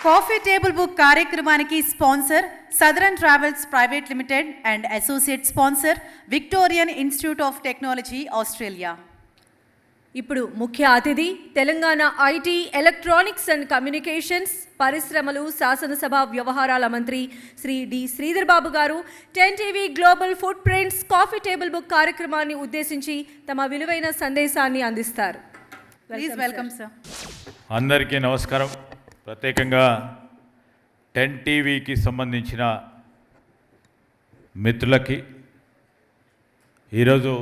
Coffee table book కార్యక్రమానికి sponsor southern travels private limited and associate sponsor Victorian institute of technology Australia. ఇప్పుడు ముఖ్య అతిథి Telangana IT, electronics and communications, పరిశ్రమలు, శాసనసభ వ్యవహారాల మంత్రి శ్రీ డి శ్రీధర్ బాబు గారు 10 TV global foot prints coffee table book కార్యక్రమాన్ని ఉద్దేశించి తమ విలువైన సందేశాన్ని అందిస్తారు. Please welcome sir. అందరికీ నమస్కారం. ప్రత్యేకంగా 10 టీవీకి సంబంధించిన మిత్రులకి ఈరోజు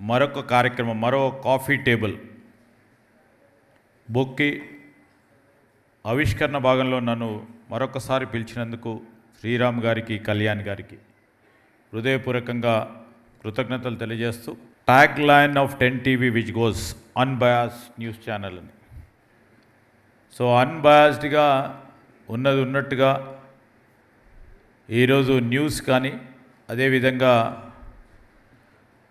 మరొక కార్యక్రమం, మరో కాఫీ టేబుల్ బుక్కి ఆవిష్కరణ భాగంలో నన్ను మరొకసారి పిలిచినందుకు శ్రీరామ్ గారికి, కళ్యాణ్ గారికి హృదయపూర్వకంగా కృతజ్ఞతలు తెలియజేస్తూ, tag line of 10 TV which goes unbiased news channel అని. సో అన్బయాస్డ్గా ఉన్నది ఉన్నట్టుగా ఈరోజు న్యూస్ కానీ, అదేవిధంగా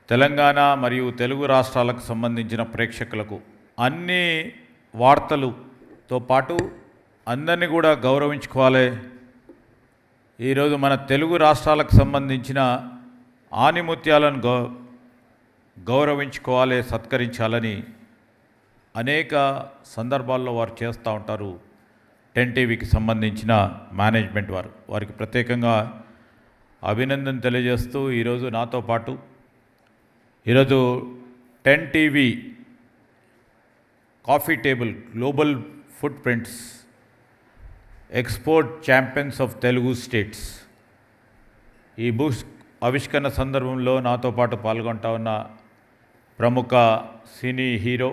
తెలంగాణ మరియు తెలుగు రాష్ట్రాలకు సంబంధించిన ప్రేక్షకులకు అన్ని వార్తలతో పాటు అందరినీ కూడా గౌరవించుకోవాలి. ఈరోజు మన తెలుగు రాష్ట్రాలకు సంబంధించిన ఆణిముత్యాలను గౌరవించుకోవాలి, సత్కరించాలని అనేక సందర్భాల్లో వారు చేస్తూ ఉంటారు. 10 టీవీకి సంబంధించిన మేనేజ్మెంట్ వారికి ప్రత్యేకంగా అభినందన తెలియజేస్తూ, ఈరోజు నాతో పాటు ఈరోజు 10 TV coffee table global foot prints export champions of Telugu states ఈ బుక్స్ ఆవిష్కరణ సందర్భంలో నాతో పాటు పాల్గొంటా ఉన్న ప్రముఖ సినీ హీరో,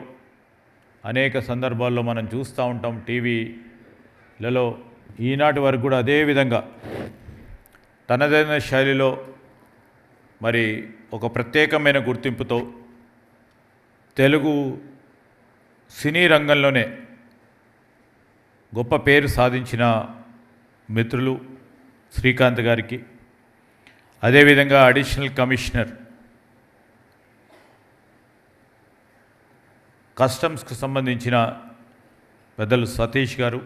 అనేక సందర్భాల్లో మనం చూస్తూ ఉంటాం టీవీలలో. ఈనాటి వరకు కూడా అదేవిధంగా తనదైన శైలిలో మరి ఒక ప్రత్యేకమైన గుర్తింపుతో తెలుగు సినీ రంగంలోనే గొప్ప పేరు సాధించిన మిత్రులు శ్రీకాంత్ గారికి, అదేవిధంగా అడిషనల్ కమిషనర్ కస్టమ్స్కు సంబంధించిన పెద్దలు సతీష్ గారు,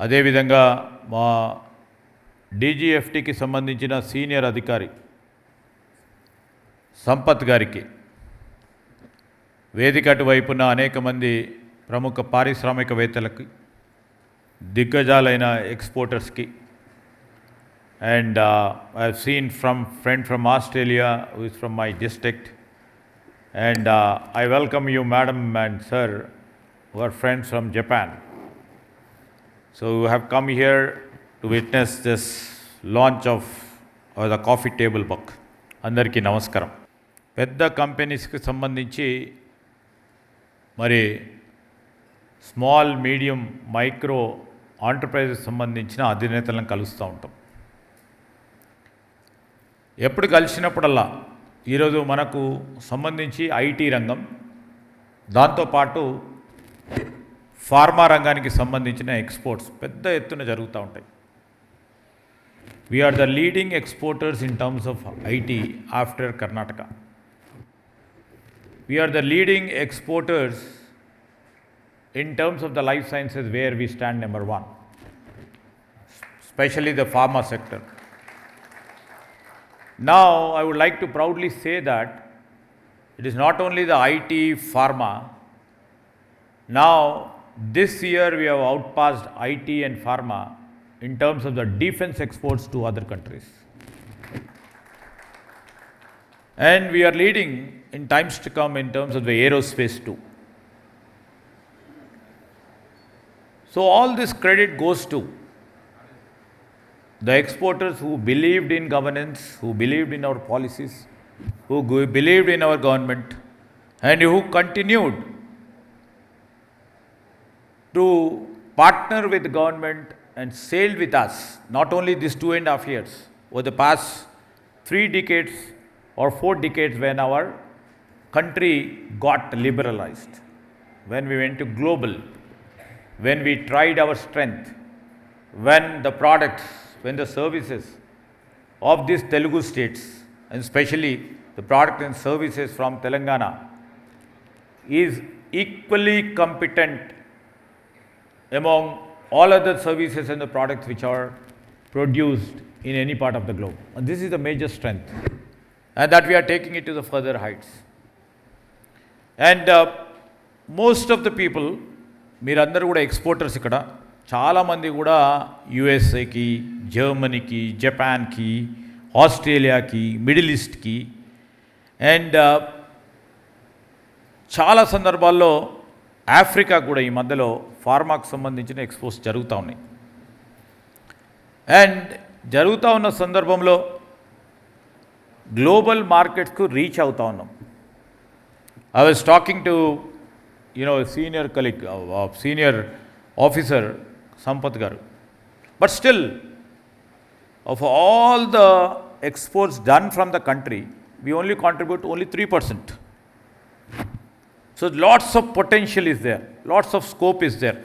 అదేవిధంగా మా డీజీఎఫ్టీకి సంబంధించిన సీనియర్ అధికారి సంపత్ గారికి, వేదిక అటువైపున అనేక మంది ప్రముఖ పారిశ్రామికవేత్తలకి, దిగ్గజాలైన ఎక్స్పోర్టర్స్కి, and I have seen friend from Australia who is from my district, and I welcome you madam and sir who are friends from Japan. So you have come here to witness this launch of the coffee table book. Andariki namaskaram. పెద్ద కంపెనీస్కి సంబంధించి మరి small, medium, micro enterprises సంబంధించిన అధినేతలను కలుస్తూ ఉంటాం. ఎప్పుడు కలిసినప్పుడల్లా ఈరోజు మనకు సంబంధించి ఐటీ రంగం, దాంతోపాటు ఫార్మా రంగానికి సంబంధించిన ఎక్స్పోర్ట్స్ పెద్ద ఎత్తున జరుగుతూ ఉంటాయి. We are the leading exporters in terms of IT after Karnataka. We are the leading exporters in terms of the life sciences where we stand number 1, especially the pharma sector. Now, I would like to proudly say that it is not only the IT, pharma. Now, this year we have outpassed IT and pharma in terms of the defense exports to other countries. And we are leading in times to come in terms of the aerospace too. So, all this credit goes to the exporters who believed in governance, who believed in our policies, who believed in our government, and who continued to partner with the government and sailed with us, not only these 2.5 years, over the past 3 decades or 4 decades when our country got liberalized, when we went to global, when we tried our strength, when the products, when the services of these Telugu states, and especially the product and services from Telangana, is equally competent among all other services and the products which are produced in any part of the globe. And this is the major strength, and that we are taking it to the further heights. And most of the people, మీరందరూ కూడా exporters ఇక్కడ, చాలామంది కూడా యుఎస్ఏకి, జర్మనీకి, జపాన్కి, ఆస్ట్రేలియాకి, middle ఈస్ట్కి, and చాలా సందర్భాల్లో Africa కూడా ఈ మధ్యలో ఫార్మాకు సంబంధించిన ఎక్స్పోర్ట్స్ జరుగుతూ ఉన్నాయి. అండ్ జరుగుతూ ఉన్న సందర్భంలో గ్లోబల్ మార్కెట్స్కు రీచ్ అవుతూ ఉన్నాం. I was talking to, senior colleague, senior officer, Sampath Garu. But still, of all the exports done from the country, we only contribute only 3%. So lots of potential is there, lots of scope is there,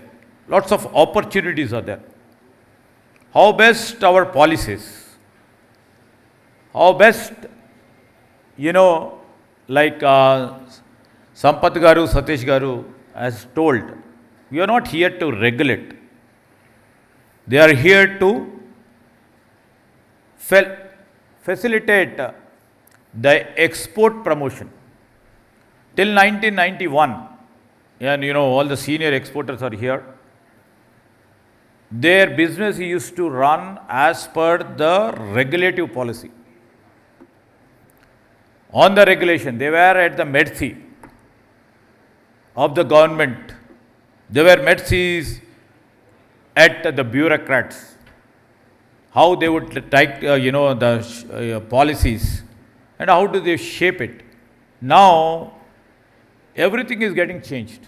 lots of opportunities are there. How best our policies, how best, like Sampath Garu, Satish Garu has told, we are not here to regulate. They are here to facilitate the export promotion. Till 1991, and all the senior exporters are here, their business used to run as per the regulative policy. On the regulation, they were at the mercy of the government. They were mercies at the bureaucrats, how they would take the policies and how do they shape it. Now everything is getting changed.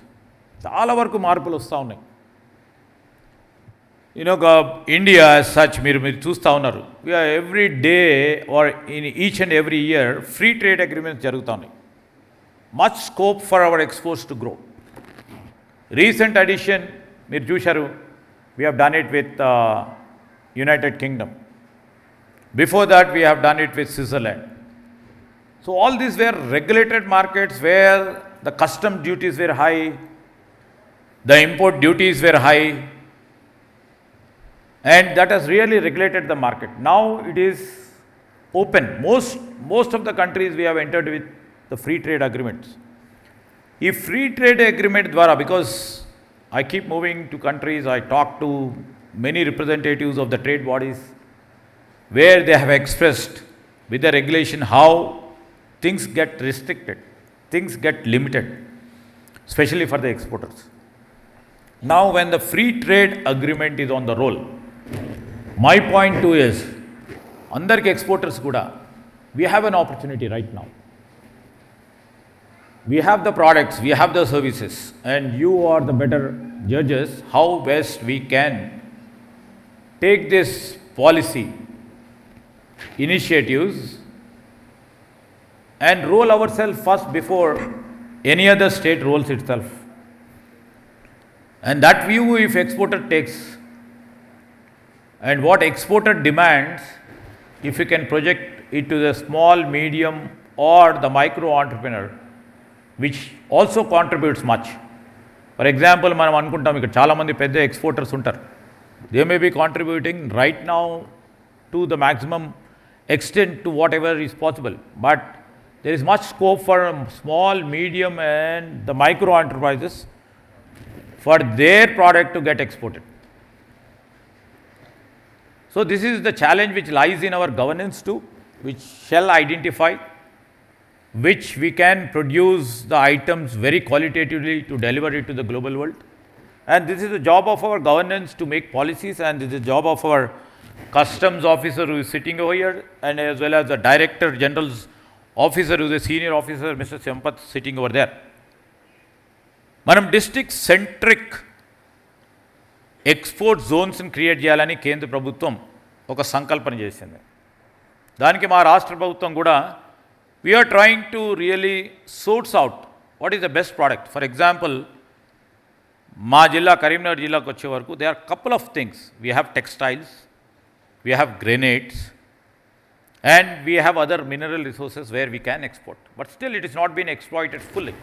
చాలా వరకు మార్పులు వస్తూ ఉన్నాయి. India as such, మీరు చూస్తూ ఉన్నారు, every day or in each and every year free trade agreements జరుగుతూ ఉన్నాయి. Much scope for our exports to grow. Recent addition మీరు చూశారు, we have done it with United Kingdom. Before that we have done it with Switzerland. So all these were regulated markets where the custom duties were high, the import duties were high, and that has really regulated the market. Now it is open. Most of the countries we have entered with the free trade agreements. If free trade agreement dwara, because I keep moving to countries, I talk to many representatives of the trade bodies where they have expressed with the regulation how things get restricted, things get limited, especially for the exporters. Now when the free trade agreement is on the roll, my point too is, andarki exporters kuda, we have an opportunity right now. We have the products, we have the services, and you are the better judges how best we can take this policy initiatives and roll ourselves first before any other state rolls itself. And that view, if exporter takes, and what exporter demands, if you can project it to the small, medium or the micro entrepreneur, which also contributes much. For example, మనం అనుకుంటాం ఇక్కడ చాలామంది పెద్ద exporters ఉంటారు. They may be contributing right now to the maximum extent to whatever is possible. But there is much scope for small, medium and the micro enterprises for their product to get exported. So this is the challenge which lies in our governance too, which shall identify which we can produce the items very qualitatively to deliver it to the global world. And this is the job of our governance to make policies, and this is the job of our customs officer who is sitting over here, and as well as the director general's officer who is a senior officer, Mr. Sampath, sitting over there. మనం district centric export జోన్స్ని create చేయాలని కేంద్ర ప్రభుత్వం ఒక సంకల్పన చేసింది. దానికి మా రాష్ట్ర ప్రభుత్వం కూడా we are trying to really sorts out what is the best product. For example, మా జిల్లా కరీంనగర్ జిల్లాకు వచ్చే వరకు they are couple of things. We have textiles, we have granites, and we have other mineral resources where we can export. But still it is not been exploited fully.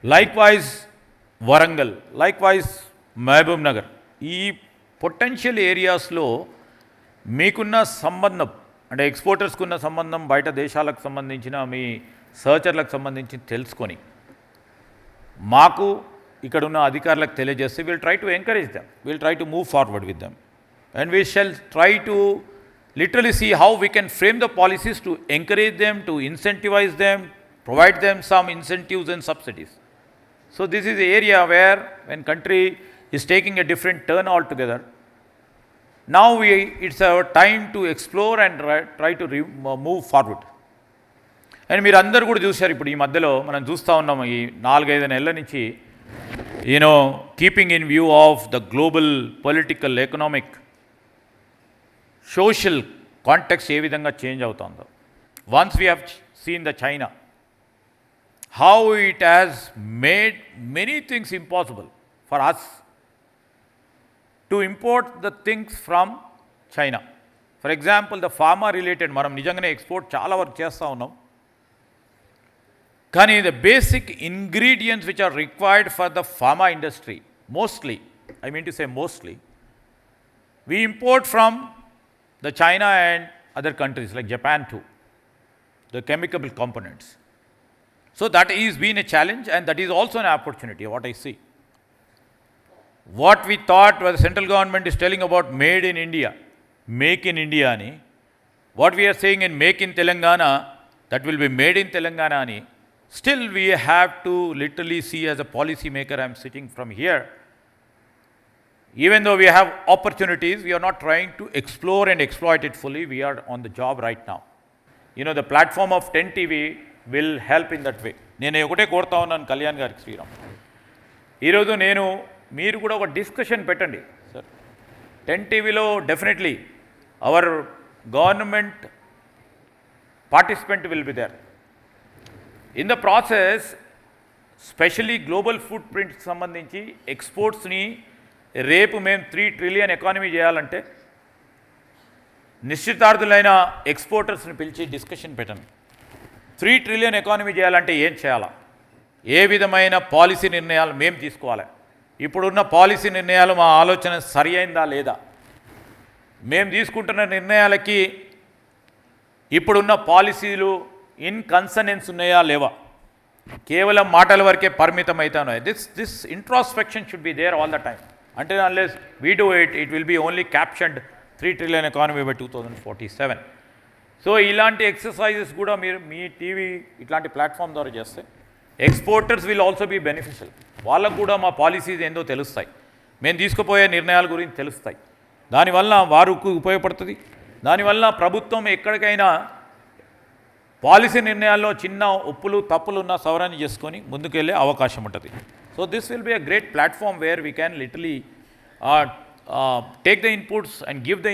Likewise, Warangal, likewise Mahabubnagar, ఈ potential ఏరియాస్లో మీకున్న సంబంధం అంటే ఎక్స్పోర్టర్స్కి ఉన్న సంబంధం బయట దేశాలకు సంబంధించిన మీ సర్చర్లకు సంబంధించి తెలుసుకొని మాకు ఇక్కడ ఉన్న అధికారులకు తెలియజేస్తే will try to encourage them, will try to move forward with them and we shall try to literally see how we can frame the policies to encourage them, to incentivize them, provide them some incentives and subsidies. So this is the area where when country is taking a different turn altogether, now it's our time to explore and try to move forward. And మీరు అందరూ కూడా చూశారు ఇప్పుడు ఈ మధ్యలో మనం చూస్తూ ఉన్నాము ఈ 4-5 నెలల నుంచి keeping in view of the global political economic social context ఏ విధంగా చేంజ్ అవుతుందో. Once we have seen the China, how it has made many things impossible for us to import the things from China. For example the pharma related మనం నిజంగానే export చాలా వరకు చేస్తూ ఉన్నాం, కానీ the basic ingredients which are required for the pharma industry mostly, I mean to say mostly, we import from the China and other countries like Japan too, the chemical components. So that is been a challenge and that is also an opportunity, what I see. What we thought was the central government is telling about made in India, make in India ani, what we are saying in make in Telangana, that will be made in Telangana ani, still we have to literally see as a policy maker, I am sitting from here, even though we have opportunities, we are not trying to explore and exploit it fully. We are on the job right now. The platform of 10 TV will help in that way. నేను ఒకటే కోరుతా ఉన్నాను కళ్యాణ్ గారికి, శ్రీరామ్, ఈరోజు మీరు కూడా ఒక discussion పెట్టండి సార్. 10 TVలో definitely our government participant will be there. In the process specially global food ప్రింట్కి సంబంధించి ఎక్స్పోర్ట్స్ని రేపు మేము 3 ట్రిలియన్ ఎకానమీ చేయాలంటే నిశ్చితార్థులైన ఎక్స్పోర్టర్స్ని పిలిచి డిస్కషన్ పెట్టండి. 3 ట్రిలియన్ ఎకానమీ చేయాలంటే ఏం చేయాలా, ఏ విధమైన పాలసీ నిర్ణయాలు మేము తీసుకోవాలి, ఇప్పుడున్న పాలసీ నిర్ణయాలు మా ఆలోచన సరి అయిందా లేదా, మేము తీసుకుంటున్న నిర్ణయాలకి ఇప్పుడున్న పాలసీలు ఇన్ కన్సనెన్స్ ఉన్నాయా లేవా, కేవలం మాటల వరకే పరిమితం అవుతున్నాయి. This introspection should be there all the time. Until unless we do it, it will be only captioned 3 trillion economy by 2047. So ఇలాంటి ఎక్సర్సైజెస్ కూడా మీరు మీ టీవీ ఇట్లాంటి ప్లాట్ఫామ్ ద్వారా చేస్తే exporters will also be beneficial. వాళ్ళకు కూడా మా పాలసీస్ ఏందో తెలుస్తాయి, మేము తీసుకుపోయే నిర్ణయాల గురించి తెలుస్తాయి, దానివల్ల వారికి ఉపయోగపడుతుంది. దానివల్ల ప్రభుత్వం ఎక్కడికైనా పాలసీ నిర్ణయాల్లో చిన్న ఒప్పులు తప్పులున్న సవరణ చేసుకొని ముందుకెళ్ళే అవకాశం ఉంటుంది. So this will be a great platform where we can literally take the inputs and give the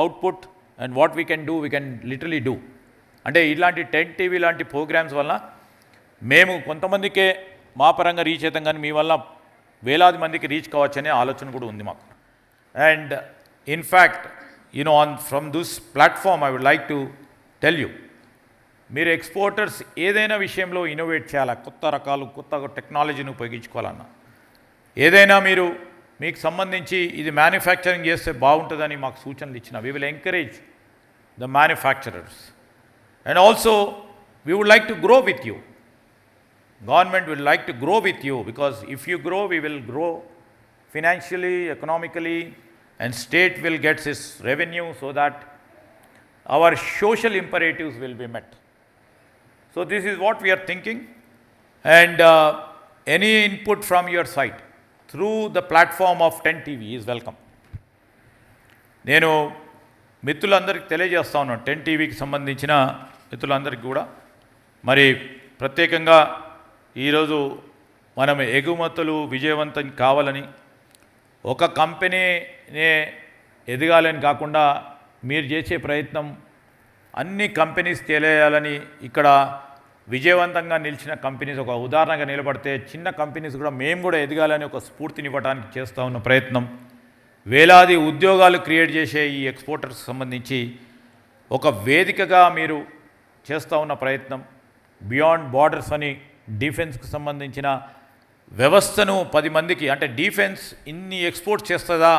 output, and what we can do, we can literally do. అంటే ఇలాంటి 10 TV లాంటి ప్రోగ్రామ్స్ వల్ల మేము కొంతమందికే మా పరంగా రీచ్ అవుతాం, కానీ మీ వల్ల వేలాది మందికి రీచ్ కావచ్చనే ఆలోచన కూడా ఉంది మాకు. And in fact from this platform I would like to tell you, మీరు ఎక్స్పోర్టర్స్ ఏదైనా విషయంలో ఇన్నోవేట్ చేయాలా, కొత్త రకాలు కొత్త టెక్నాలజీని ఉపయోగించుకోవాలన్నా, ఏదైనా మీకు సంబంధించి ఇది మ్యానుఫ్యాక్చరింగ్ చేస్తే బాగుంటుందని మాకు సూచనలు ఇచ్చిన, we will encourage the manufacturers and also we would like to grow with you. Government will like to grow with you, because if you grow we will grow financially, economically, and state will gets its revenue so that our social imperatives will be met. So this is what we are thinking, and any input from your side through the platform of 10 TV is welcome. నేను మిత్రులందరికీ తెలియజేస్తా ఉన్నాను, 10 TVకి సంబంధించిన మిత్రులందరికీ కూడా మరి ప్రత్యేకంగా ఈరోజు మనం ఎగుమతులు విజయవంతం కావాలని, ఒక కంపెనీనే ఎదగాలని కాకుండా మీరు చేసే ప్రయత్నం అన్ని కంపెనీస్ తెలియాలని, ఇక్కడ విజయవంతంగా నిలిచిన కంపెనీస్ ఒక ఉదాహరణగా నిలబడితే చిన్న కంపెనీస్ కూడా మేము కూడా ఎదగాలని ఒక స్ఫూర్తినివ్వడానికి చేస్తూ ఉన్న ప్రయత్నం, వేలాది ఉద్యోగాలు క్రియేట్ చేసే ఈ ఎక్స్పోర్టర్స్ సంబంధించి ఒక వేదికగా మీరు చేస్తూ ఉన్న ప్రయత్నం, బియాండ్ బార్డర్స్ అని డిఫెన్స్కి సంబంధించిన వ్యవస్థను 10 మందికి అంటే డిఫెన్స్ ఇన్ని ఎక్స్పోర్ట్ చేస్తుందా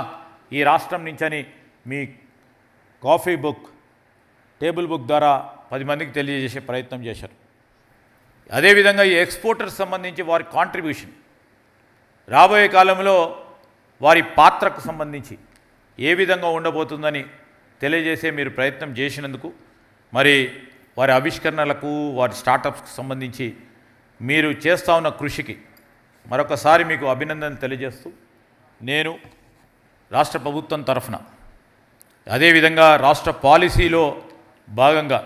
ఈ రాష్ట్రం నుంచి అని మీ కాఫీ బుక్ టేబుల్ బుక్ ద్వారా 10 మందికి తెలియజేసే ప్రయత్నం చేశారు. అదేవిధంగా ఈ ఎక్స్పోర్టర్స్ సంబంధించి వారి కాంట్రిబ్యూషన్ రాబోయే కాలంలో వారి పాత్రకు సంబంధించి ఏ విధంగా ఉండబోతుందని తెలియజేసే మీరు ప్రయత్నం చేసినందుకు, మరి వారి ఆవిష్కరణలకు వారి స్టార్టప్స్కి సంబంధించి మీరు చేస్తూ ఉన్న కృషికి మరొకసారి మీకు అభినందన తెలియజేస్తూ, నేను రాష్ట్ర ప్రభుత్వం తరఫున అదేవిధంగా రాష్ట్ర పాలసీలో భాగంగా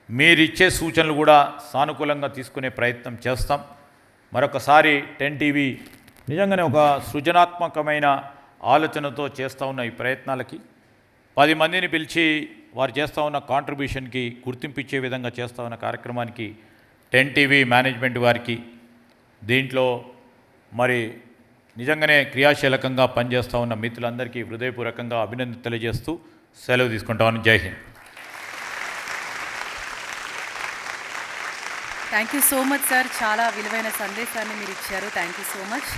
మీరిచ్చే సూచనలు కూడా సానుకూలంగా తీసుకునే ప్రయత్నం చేస్తాం. మరొకసారి 10 టీవీ నిజంగానే ఒక సృజనాత్మకమైన ఆలోచనతో చేస్తూ ఉన్న ఈ ప్రయత్నాలకి 10 మందిని పిలిచి వారు చేస్తూ ఉన్న కాంట్రిబ్యూషన్కి గుర్తింపు ఇచ్చే విధంగా చేస్తూ ఉన్న కార్యక్రమానికి 10 టీవీ మేనేజ్మెంట్ వారికి, దీంట్లో మరి నిజంగానే క్రియాశీలకంగా పనిచేస్తూ ఉన్న మిత్రులందరికీ హృదయపూర్వకంగా అభినందన తెలియజేస్తూ సెలవు తీసుకుంటామని. జై Hind. Thank you so much sir, చాలా విలువైన సందేశాన్ని మీరు ఇచ్చారు. Thank you so much.